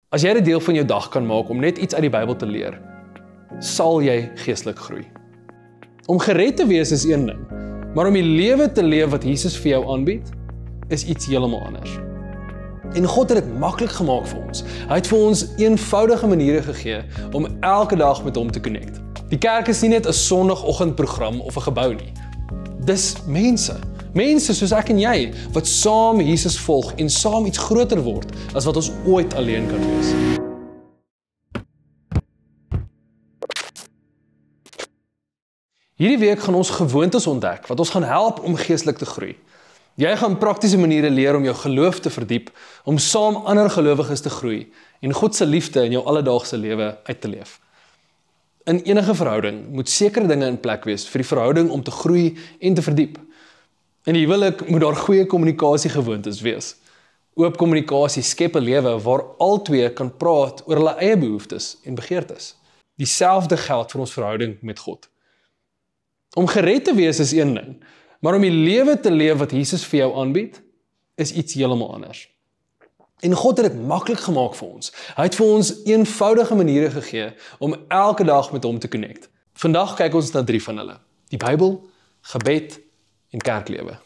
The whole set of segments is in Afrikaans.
As jy 'n deel van jou dag kan maak om net iets uit die Bybel te leer, sal jy geestelik groei. Om gered te wees is een ding, maar om die lewe te leef wat Jesus vir jou aanbied, is iets heeltemal anders. En God het dit maklik gemaak vir ons. Hy het vir ons eenvoudige maniere gegee om elke dag met hom te connect. Die kerk is nie net 'n Sondagoggendprogram of 'n gebou nie. Dis mense. Mense soos ek en jy, wat saam Jesus volg en saam iets groter word as wat ons ooit alleen kan wees. Hierdie week gaan ons gewoontes ontdek wat ons gaan help om geestelik te groei. Jy gaan praktiese maniere leer om jou geloof te verdiep, om saam ander gelowiges te groei en God se liefde in jou alledaagse lewe uit te leef. In enige verhouding moet sekere dinge in plek wees vir die verhouding om te groei en te verdiep. In die huwelik moet daar goeie kommunikasiegewoontes wees. Oop kommunikasie skep 'n lewe waar albei kan praat oor hulle eie behoeftes en begeertes. Dieselfde geld vir ons verhouding met God. Om gered te wees is een ding, maar om die lewe te leef wat Jesus vir jou aanbied, is iets heeltemal anders. En God het dit maklik gemaak vir ons. Hy het vir ons eenvoudige maniere gegee om elke dag met hom te connect. Vandag kyk ons na 3 van hulle: die Bybel, gebed en kerklewe.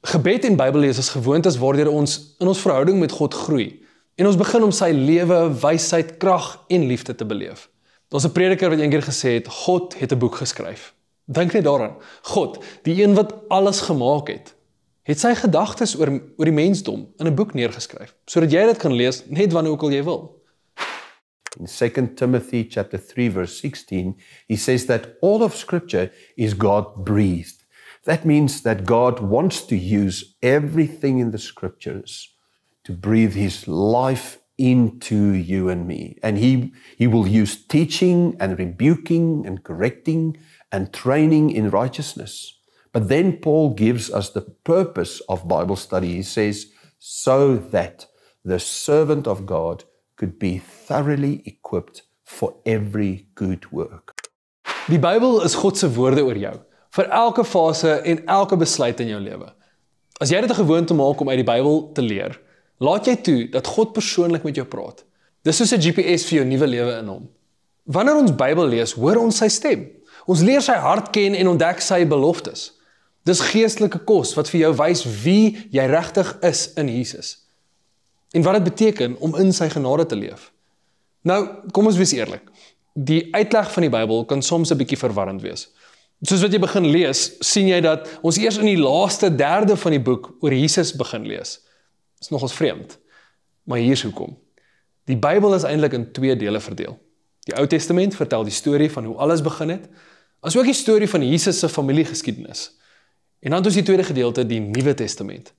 Gebed en Bybellees is gewoontes waardeur ons in ons verhouding met God groei en ons begin om sy lewe, wysheid, krag en liefde te beleef. Daar's 'n prediker wat eendag gesê het, God het 'n boek geskryf. Dink net daaraan. God, die een wat alles gemaak het sy gedagtes oor die mensdom in 'n boek neergeskryf, sodat jy dit kan lees net wanneer ook al jy wil. In 2 Timothy chapter 3 verse 16, he says that all of Scripture is God-breathed. That means that God wants to use everything in the Scriptures to breathe His life into you and me. And He will use teaching and rebuking and correcting and training in righteousness. But then Paul gives us the purpose of Bible study. He says, so that the servant of God could be thoroughly equipped for every good work. Die Bybel is God se woorde oor jou, vir elke fase en elke besluit in jou lewe. As jy dit 'n gewoonte maak om uit die Bybel te leer, laat jy toe dat God persoonlik met jou praat. Dis soos 'n GPS vir jou nuwe lewe in hom. Wanneer ons Bybel lees, hoor ons sy stem. Ons leer sy hart ken en ontdek sy beloftes. Dis geestelike kos wat vir jou wys wie jy regtig is in Jesus. En wat dit beteken om in sy genade te leef. Nou, kom ons wees eerlik. Die uitleg van die Bybel kan soms 'n bietjie verwarrend wees. Soos wat jy begin lees, sien jy dat ons eers in die laaste derde van die boek oor Jesus begin lees. Dis nogals vreemd. Maar hier's hoekom. Die Bybel is eintlik in 2 dele verdeel. Die Ou Testament vertel die storie van hoe alles begin het, asook die storie van Jesus se familiegeskiedenis. En dan het ons die tweede gedeelte, die Nuwe Testament.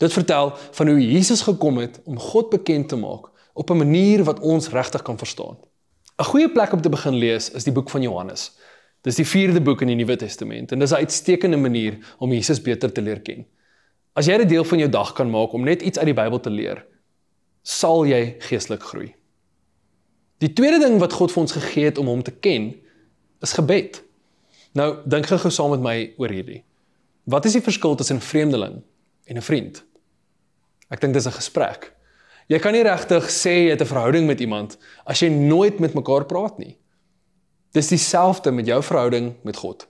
Dit vertel van hoe Jesus gekom het om God bekend te maak op 'n manier wat ons regtig kan verstaan. 'n Goeie plek om te begin lees is die boek van Johannes. Dis die 4de boek in die Nuwe Testament en dis 'n uitstekende manier om Jesus beter te leer ken. As jy 'n deel van jou dag kan maak om net iets uit die Bybel te leer, sal jy geestelik groei. Die tweede ding wat God vir ons gegee het om hom te ken, is gebed. Nou, dink gou saam met my oor hierdie. Wat is die verskil tussen 'n vreemdeling en 'n vriend? Ek dink dis 'n gesprek. Jy kan nie regtig sê jy het 'n verhouding met iemand as jy nooit met mekaar praat nie. Dis dieselfde met jou verhouding met God.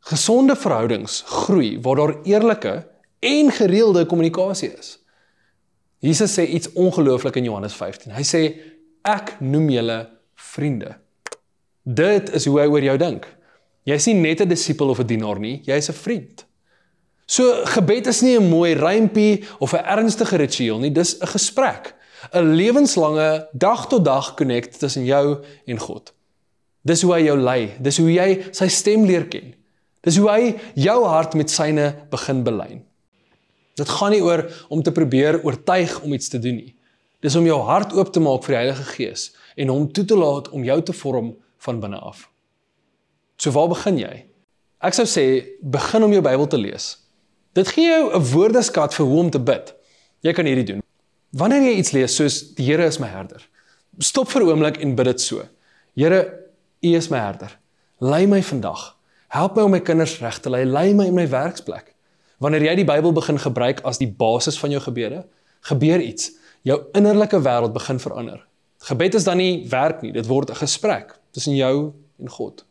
Gesonde verhoudings groei waar daar eerlike en gereelde kommunikasie is. Jesus sê iets ongelooflik in Johannes 15. Hy sê, ek noem julle vriende. Dit is hoe hy oor jou dink. Jy is nie net 'n disipel of 'n dienaar nie, jy is 'n vriend. So, gebed is nie 'n mooi rympie of 'n ernstige ritueel nie, dis 'n gesprek. 'n Lewenslange, dag tot dag connect tussen jou en God. Dis hoe hy jou lei, dis hoe jy sy stem leer ken. Dis hoe hy jou hart met syne begin belyn. Dit gaan nie oor om te probeer oortuig om iets te doen nie. Dis om jou hart oop te maak vir die Heilige Gees en hom toe te laat om jou te vorm van binne af. So waar begin jy? Ek sou sê, begin om jou Bybel te lees. Dit gee jou 'n woordeskat vir hoe om te bid. Jy kan hierdie doen. Wanneer jy iets lees soos, die Here is my herder, stop vir 'n oomblik en bid dit so. Here, U is my herder. Lei my vandag. Help my om my kinders reg te lei. Lei my in my werksplek. Wanneer jy die Bybel begin gebruik as die basis van jou gebede, gebeur iets. Jou innerlike wêreld begin verander. Gebed is dan nie werk nie, dit word 'n gesprek tussen jou en God.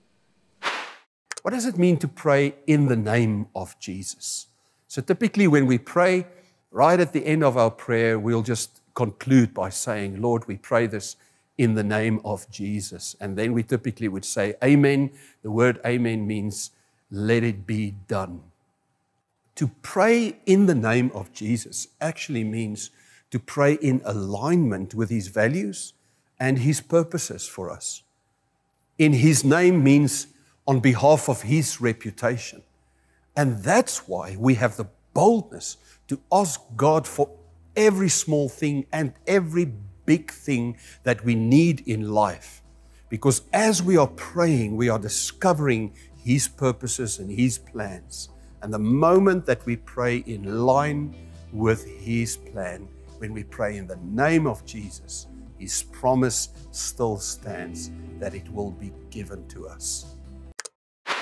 What does it mean to pray in the name of Jesus? So typically when we pray, right at the end of our prayer, we'll just conclude by saying, Lord, we pray this in the name of Jesus. And then we typically would say, Amen. The word Amen means, let it be done. To pray in the name of Jesus actually means to pray in alignment with His values and His purposes for us. In His name means on behalf of His reputation. And that's why we have the boldness to ask God for every small thing and every big thing that we need in life. Because as we are praying, we are discovering His purposes and His plans. And the moment that we pray in line with His plan, when we pray in the name of Jesus, His promise still stands that it will be given to us.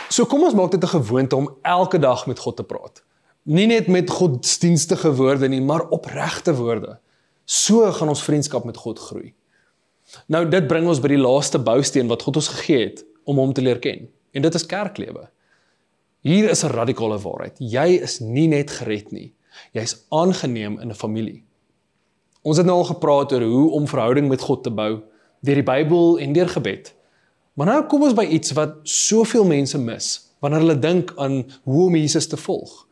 So kom ons maak dit 'n gewoonte om elke dag met God te praat. Nie net met godsdienstige woorde nie, maar opregte woorde. So gaan ons vriendskap met God groei. Nou, dit bring ons by die laaste bousteen wat God ons gegee het om Hom te leer ken. En dit is kerklewe. Hier is 'n radikale waarheid. Jy is nie net gered nie. Jy is aangeneem in 'n familie. Ons het nou al gepraat oor hoe om verhouding met God te bou, deur die Bybel en deur gebed. Maar nou kom ons by iets wat soveel mense mis, wanneer hulle dink aan hoe om Jesus te volg.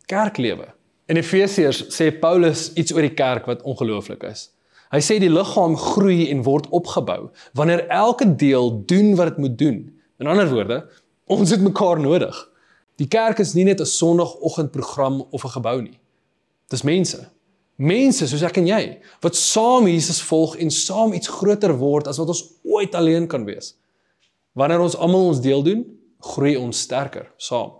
Kerklewe. In Efesiërs sê Paulus iets oor die kerk wat ongelooflik is. Hy sê die liggaam groei en word opgebou, wanneer elke deel doen wat dit moet doen. In ander woorde, ons het mekaar nodig. Die kerk is nie net 'n Sondagoggendprogram of 'n gebou nie. Dis mense. Mense soos ek en jy, wat saam Jesus volg en saam iets groter word as wat ons ooit alleen kan wees. Wanneer ons almal ons deel doen, groei ons sterker saam.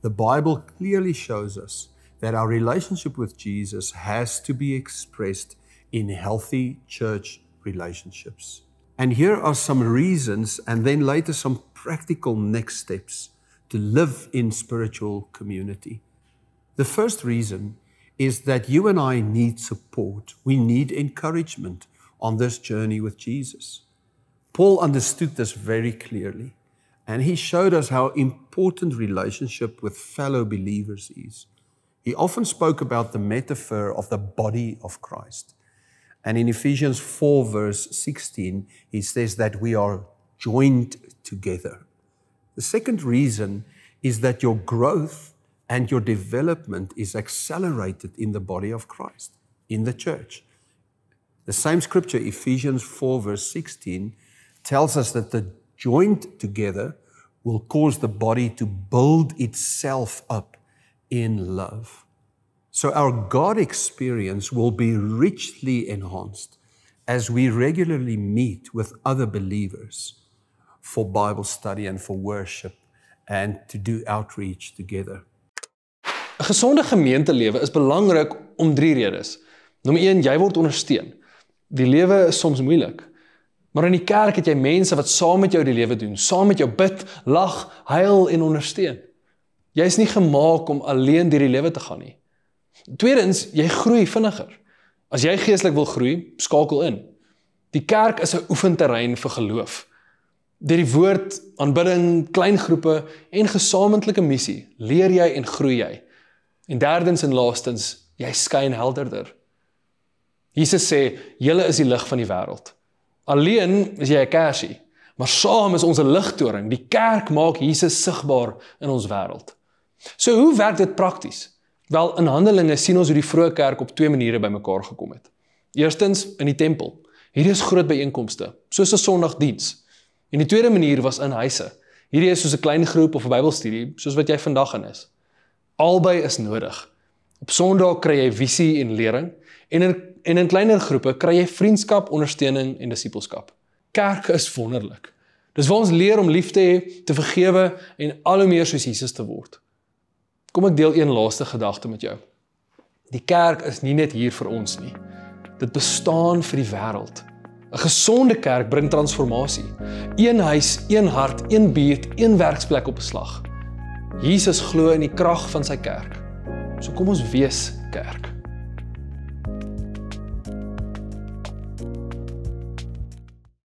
The Bible clearly shows us that our relationship with Jesus has to be expressed in healthy church relationships. And here are some reasons and then later some practical next steps to live in spiritual community. The first reason is that you and I need support. We need encouragement on this journey with Jesus. Paul understood this very clearly, and he showed us how important relationship with fellow believers is. He often spoke about the metaphor of the body of Christ. And in Ephesians 4 verse 16, he says that we are joined together. The second reason is that your growth and your development is accelerated in the body of Christ, in the church. The same scripture, Ephesians 4 verse 16, tells us that the joined together will cause the body to build itself up in love. So our God experience will be richly enhanced as we regularly meet with other believers for Bible study and for worship and to do outreach together. 'n Gesonde gemeentelewe is belangrik om 3 redes. Nommer 1, jy word ondersteun. Die lewe is soms moeilik. Maar in die kerk het jy mense wat saam met jou die lewe doen, saam met jou bid, lag, huil en ondersteun. Jy is nie gemaak om alleen deur die lewe te gaan nie. Tweedens, jy groei vinniger. As jy geestelik wil groei, skakel in. Die kerk is 'n oefenterrein vir geloof. Deur die woord, aanbidding, klein groepe en gesamentlike missie, leer jy en groei jy. En derdens en laastens, jy skyn helderder. Jesus sê, julle is die lig van die wêreld. Alleen is jy 'n kersie, maar saam is ons 'n ligtoring. Die kerk maak Jesus sigbaar in ons wêreld. So hoe werk dit prakties? Wel, in Handelinge sien ons hoe die vroeë kerk op 2 maniere bymekaar gekom het. Eerstens, in die tempel. Hierdie is groot byeenkomste, soos 'n Sondagdiens. En die tweede manier was in huise. Hierdie is soos 'n klein groep of 'n Bybelstudie, soos wat jy vandag in is. Albei is nodig. Op Sondag kry jy visie en lering, en in kleiner groepe kry jy vriendskap, ondersteuning en disippelskap. Kerk is wonderlik. Dis waar ons leer om lief te hê, te vergewe en al hoe meer soos Jesus te word. Kom ek deel een laaste gedagte met jou. Die kerk is nie net hier vir ons nie. Dit bestaan vir die wêreld. 'n Gesonde kerk bring transformasie. Een huis, een hart, een buurt, een werksplek op 'n slag. Jesus glo in die krag van sy kerk. So kom ons wees kerk.